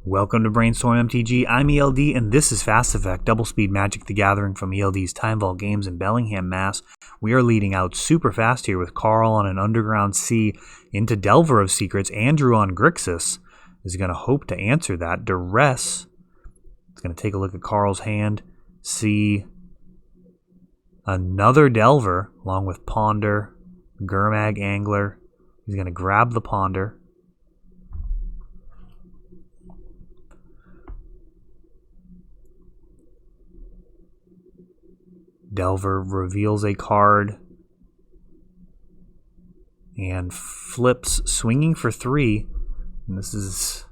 Welcome to Brainstorm MTG, I'm ELD, and this is Fast Effect, Double Speed Magic the Gathering from ELD's Time Vault Games in Bellingham, Mass. We are leading out super fast here with Carl on an Underground Sea into Delver of Secrets. Andrew on Grixis is going to hope to answer that. Duress is going to take a look at Carl's hand, see another Delver along with Ponder, Gurmag Angler. He's going to grab the Ponder. Delver reveals a card and flips, swinging for 3. And this is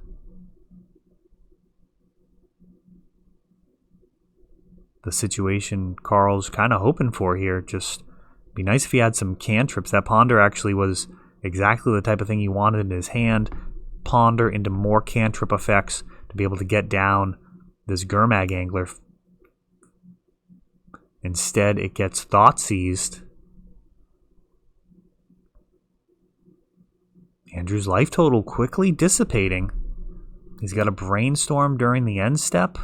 the situation Carl's kind of hoping for here. Just be nice if he had some cantrips. That Ponder actually was exactly the type of thing he wanted in his hand. Ponder into more cantrip effects to be able to get down this Gurmag Angler. Instead, it gets Thoughtseized. Andrew's life total quickly dissipating. He's got a Brainstorm during the end step.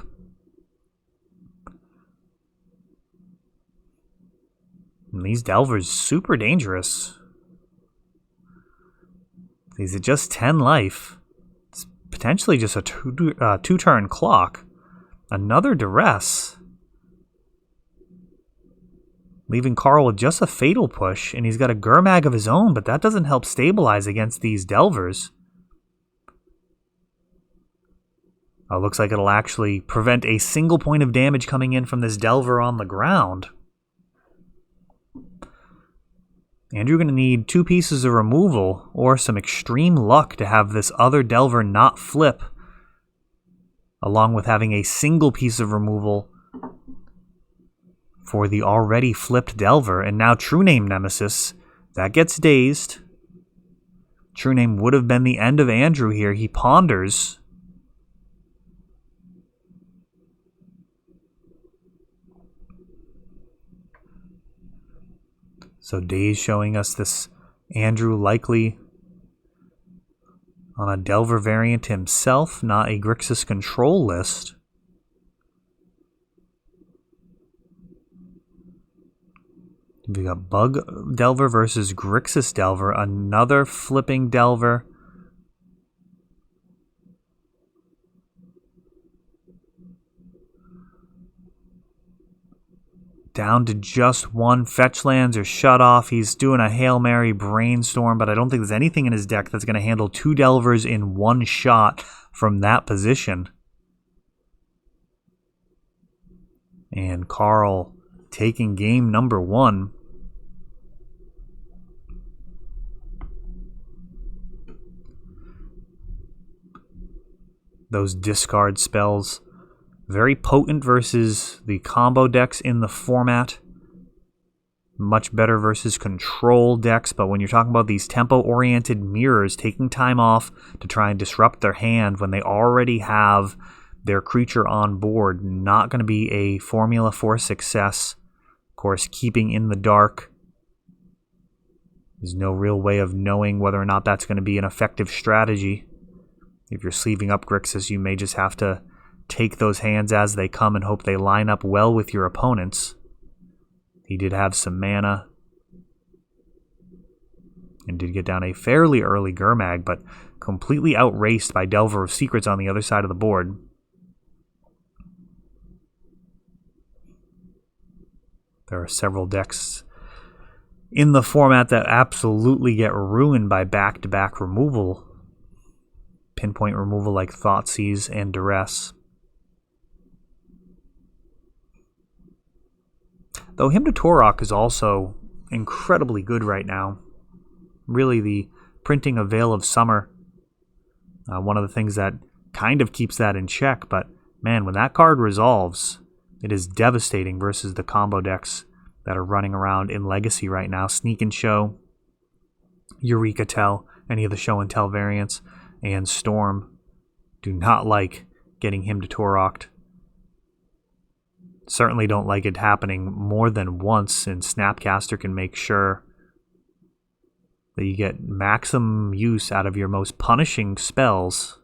And these Delvers super dangerous. He's at just 10 life. It's potentially just a two-turn clock. Another Duress, leaving Carl with just a Fatal Push, and he's got a Gurmag of his own, but that doesn't help stabilize against these Delvers. Looks like it'll actually prevent a single point of damage coming in from this Delver on the ground. Andrew going to need 2 pieces of removal or some extreme luck to have this other Delver not flip, along with having a single piece of removal for the already flipped Delver. And now True Name Nemesis, that gets dazed. True Name would have been the end of Andrew here. He ponders. So Daze showing us this Andrew likely on a Delver variant himself, not a Grixis control list. We got Bug Delver versus Grixis Delver. Another flipping Delver. Down to just 1. Fetch lands are shut off. He's doing a Hail Mary Brainstorm, but I don't think there's anything in his deck that's going to handle 2 Delvers in one shot from that position. And Carl taking game number 1. Those discard spells, very potent versus the combo decks in the format. Much better versus control decks, but when you're talking about these tempo-oriented mirrors taking time off to try and disrupt their hand when they already have their creature on board, not going to be a formula for success. Of course, keeping in the dark. There's no real way of knowing whether or not that's going to be an effective strategy. If you're sleeving up Grixis, you may just have to take those hands as they come and hope they line up well with your opponents. He did have some mana and did get down a fairly early Gurmag, but completely outraced by Delver of Secrets on the other side of the board. There are several decks in the format that absolutely get ruined by back-to-back removal. Pinpoint removal like Thoughtseize and Duress. Though Hymn to Torok is also incredibly good right now. Really the printing of Veil of Summer. One of the things that kind of keeps that in check, but man, when that card resolves, it is devastating versus the combo decks that are running around in Legacy right now. Sneak and Show, Eureka Tell, any of the Show and Tell variants, and Storm do not like getting Hymn to Torok. Certainly don't like it happening more than once, and Snapcaster can make sure that you get maximum use out of your most punishing spells.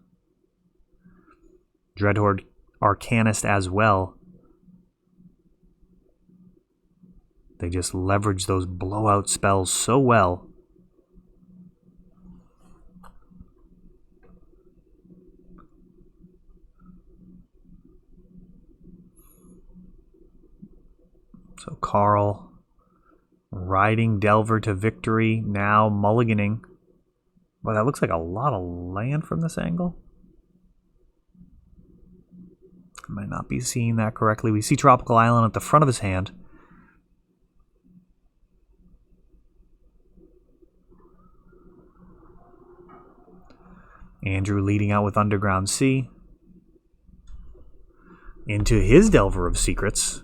Dreadhorde Arcanist as well. They just leverage those blowout spells so well. So Carl riding Delver to victory, now mulliganing. Well, that looks like a lot of land from this angle. I might not be seeing that correctly. We see Tropical Island at the front of his hand. Andrew leading out with Underground Sea. Into his Delver of Secrets.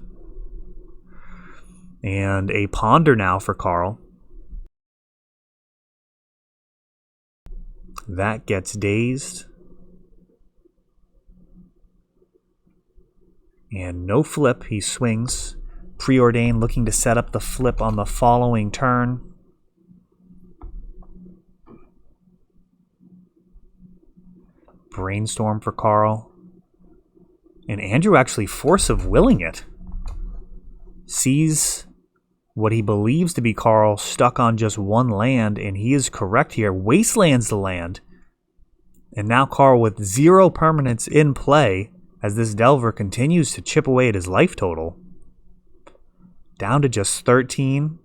And a Ponder now for Carl. That gets dazed. And no flip, he swings. Preordained looking to set up the flip on the following turn. Brainstorm for Carl. And Andrew actually force of willing it. Sees what he believes to be Carl stuck on just one land, and he is correct here. Wastelands the land. And now Carl with 0 permanents in play as this Delver continues to chip away at his life total. Down to just 13.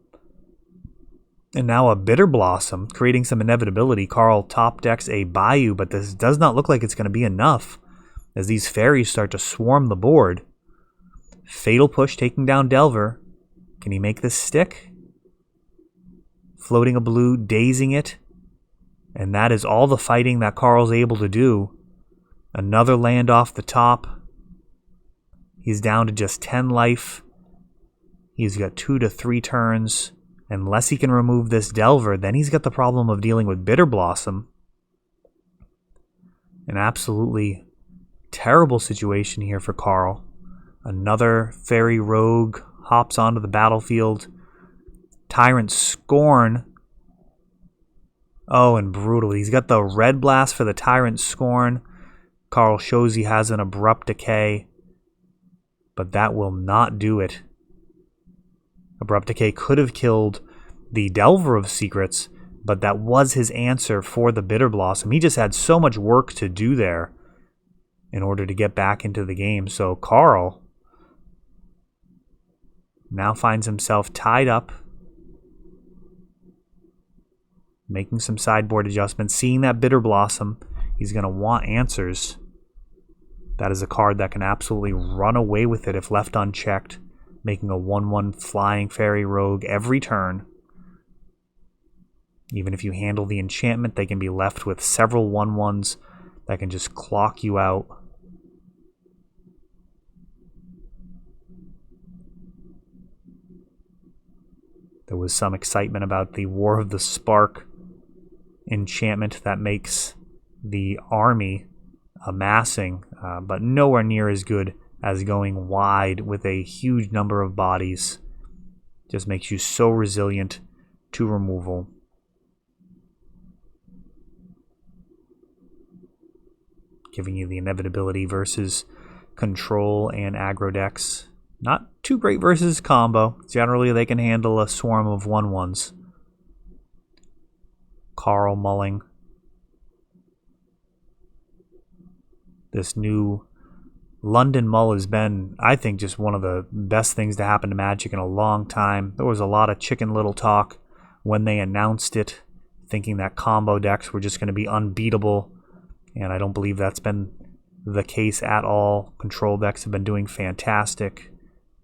And now a Bitter Blossom, creating some inevitability. Carl top decks a Bayou, but this does not look like it's going to be enough as these fairies start to swarm the board. Fatal Push taking down Delver. Can he make this stick? Floating a blue, dazing it. And that is all the fighting that Carl's able to do. Another land off the top. He's down to just 10 life. He's got 2 to 3 turns. Unless he can remove this Delver, then he's got the problem of dealing with Bitter Blossom. An absolutely terrible situation here for Carl. Another Fairy Rogue hops onto the battlefield. Tyrant Scorn. Oh, and brutal. He's got the Red Blast for the Tyrant Scorn. Carl shows he has an Abrupt Decay. But that will not do it. Abrupt Decay could have killed the Delver of Secrets, but that was his answer for the Bitter Blossom. He just had so much work to do there in order to get back into the game. So Carl now finds himself tied up, making some sideboard adjustments, seeing that Bitter Blossom. He's going to want answers. That is a card that can absolutely run away with it if left unchecked, making a 1/1 flying Fairy Rogue every turn. Even if you handle the enchantment, they can be left with several 1/1s that can just clock you out. There was some excitement about the War of the Spark enchantment that makes the army amassing, but nowhere near as good as going wide with a huge number of bodies. Just makes you so resilient to removal. Giving you the inevitability versus control and aggro decks. Not too great versus combo. Generally, they can handle a swarm of 1/1s. Carl mulling. This new London mull has been, I think, just one of the best things to happen to Magic in a long time. There was a lot of Chicken Little talk when they announced it, thinking that combo decks were just going to be unbeatable. And I don't believe that's been the case at all. Control decks have been doing fantastic.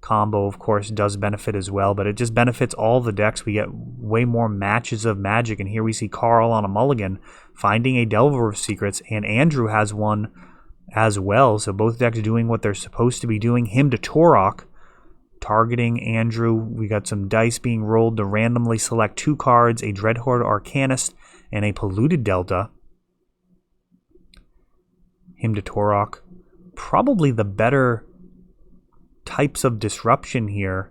Combo, of course, does benefit as well, but it just benefits all the decks. We get way more matches of Magic, and here we see Carl on a mulligan finding a Delver of Secrets, and Andrew has one as well. So both decks doing what they're supposed to be doing. Him to Torok, targeting Andrew. We got some dice being rolled to randomly select 2 cards, a Dreadhorde Arcanist and a Polluted Delta. Him to Torok. Probably the better types of disruption here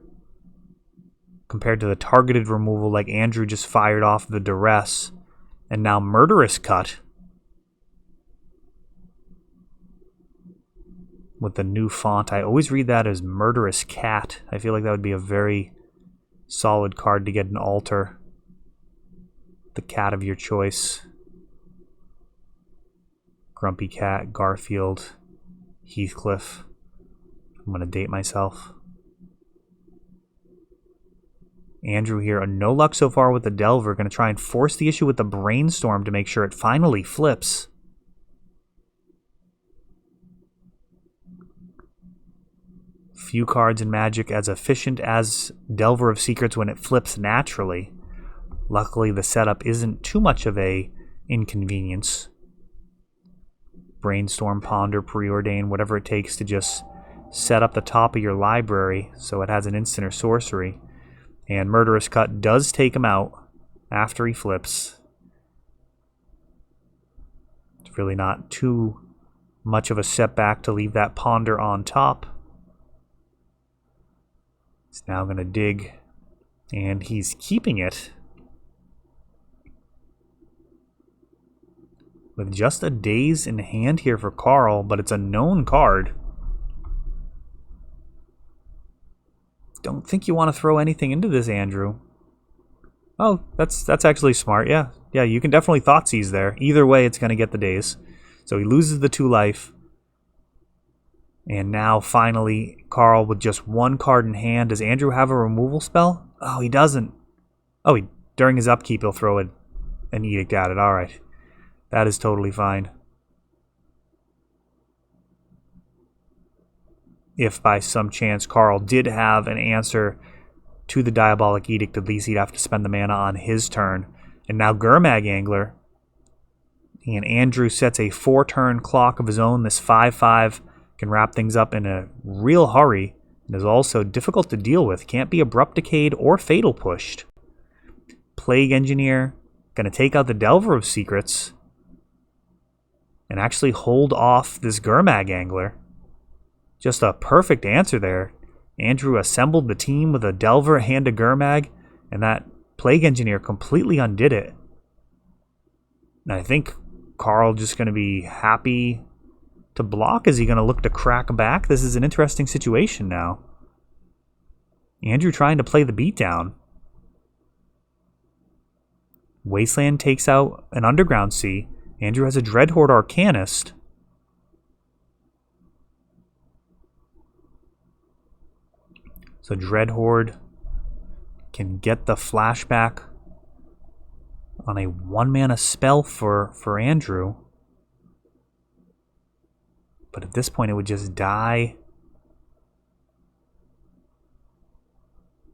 compared to the targeted removal like Andrew just fired off the Duress. And now Murderous Cut. with the new font. I always read that as Murderous Cat. I feel like that would be a very solid card to get an altar. The cat of your choice. Grumpy Cat, Garfield, Heathcliff. I'm going to date myself. Andrew here, no luck so far with the Delver. Going to try and force the issue with the Brainstorm to make sure it finally flips. Few cards in Magic as efficient as Delver of Secrets when it flips naturally. Luckily, the setup isn't too much of a inconvenience. Brainstorm, Ponder, Preordain, whatever it takes to just set up the top of your library so it has an instant or sorcery. And Murderous Cut does take him out after he flips. It's really not too much of a setback to leave that Ponder on top. He's now going to dig, and he's keeping it. With just a Daze in hand here for Carl, but it's a known card. Don't think you want to throw anything into this, Andrew. Oh, that's actually smart. Yeah, you can definitely Thoughtseize there. Either way, it's going to get the Daze. So he loses the 2 life. And now, finally, Carl with just 1 card in hand. Does Andrew have a removal spell? Oh, he doesn't. Oh, during his upkeep, he'll throw an Edict at it. All right. That is totally fine. If by some chance Carl did have an answer to the Diabolic Edict, at least he'd have to spend the mana on his turn. And now Gurmag Angler. And Andrew sets a 4-turn clock of his own. This 5/5 can wrap things up in a real hurry. And is also difficult to deal with. Can't be Abrupt Decayed or Fatal Pushed. Plague Engineer. Going to take out the Delver of Secrets. And actually hold off this Gurmag Angler. Just a perfect answer there. Andrew assembled the team with a Delver and a Gurmag, and that Plague Engineer completely undid it. And I think Carl just going to be happy to block. Is he going to look to crack back? This is an interesting situation now. Andrew trying to play the beatdown. Wasteland takes out an Underground Sea. Andrew has a Dreadhorde Arcanist. So Dreadhorde can get the flashback on a 1-mana spell for Andrew. But at this point it would just die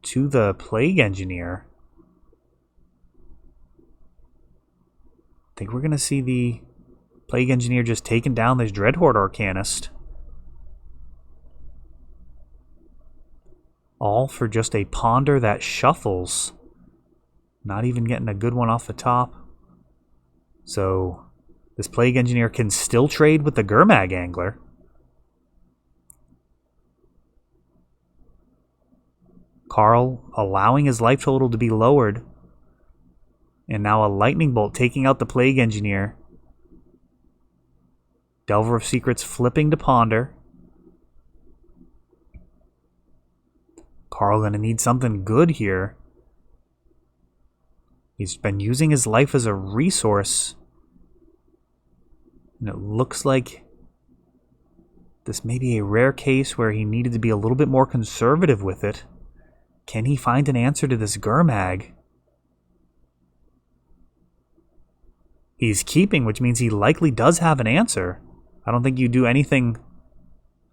to the Plague Engineer. I think we're going to see the Plague Engineer just taking down this Dreadhorde Arcanist. All for just a Ponder that shuffles. Not even getting a good one off the top. So this Plague Engineer can still trade with the Gurmag Angler. Carl allowing his life total to be lowered. And now a Lightning Bolt taking out the Plague Engineer. Delver of Secrets flipping to Ponder. Carl gonna need something good here. He's been using his life as a resource. And it looks like this may be a rare case where he needed to be a little bit more conservative with it. Can he find an answer to this Gurmag? He's keeping, which means he likely does have an answer. I don't think you do anything.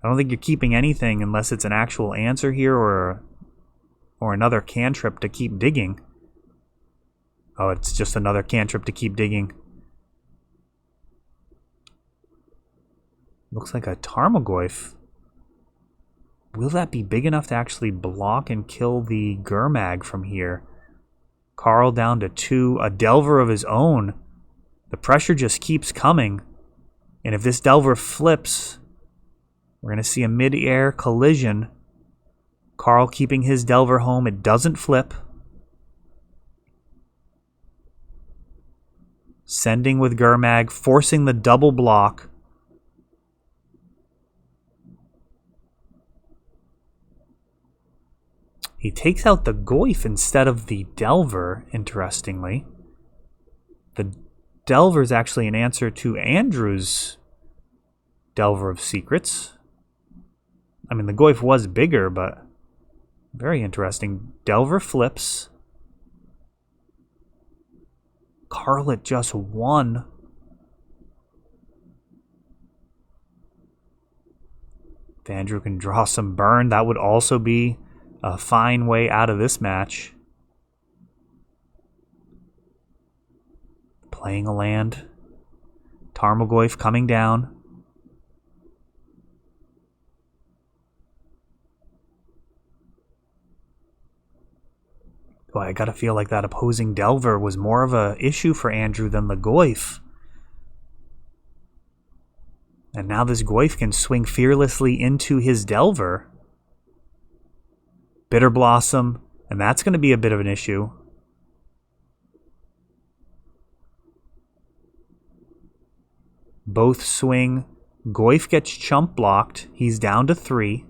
I don't think you're keeping anything unless it's an actual answer here or another cantrip to keep digging. Oh, it's just another cantrip to keep digging. Looks like a Tarmogoyf. Will that be big enough to actually block and kill the Gurmag from here? Carl down to 2. A Delver of his own. The pressure just keeps coming. And if this Delver flips, we're going to see a mid-air collision. Carl keeping his Delver home. It doesn't flip. Sending with Gurmag, forcing the double block. He takes out the Goyf instead of the Delver, interestingly. The Delver is actually an answer to Andrew's Delver of Secrets. I mean, the Goyf was bigger, but very interesting. Delver flips. Carlet just won. If Andrew can draw some burn, that would also be a fine way out of this match. Playing a land. Tarmogoyf coming down. Boy, I gotta feel like that opposing Delver was more of an issue for Andrew than the Goyf. And now this Goyf can swing fearlessly into his Delver. Bitter Blossom, and that's going to be a bit of an issue. Both swing. Goyf gets chump blocked. He's down to 3.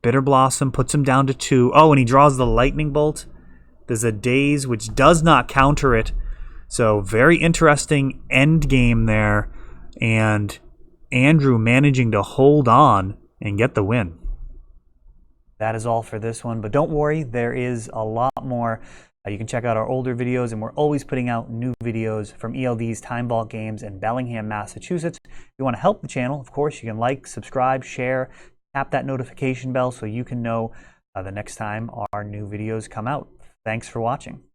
Bitter Blossom puts him down to 2. Oh, and he draws the Lightning Bolt. There's a Daze, which does not counter it. So very interesting end game there. And Andrew managing to hold on and get the win. That is all for this one, but don't worry, there is a lot more. You can check out our older videos, and we're always putting out new videos from ELD's Time Vault Games in Bellingham, Massachusetts. If you want to help the channel, of course, you can like, subscribe, share, tap that notification bell so you can know the next time our new videos come out. Thanks for watching.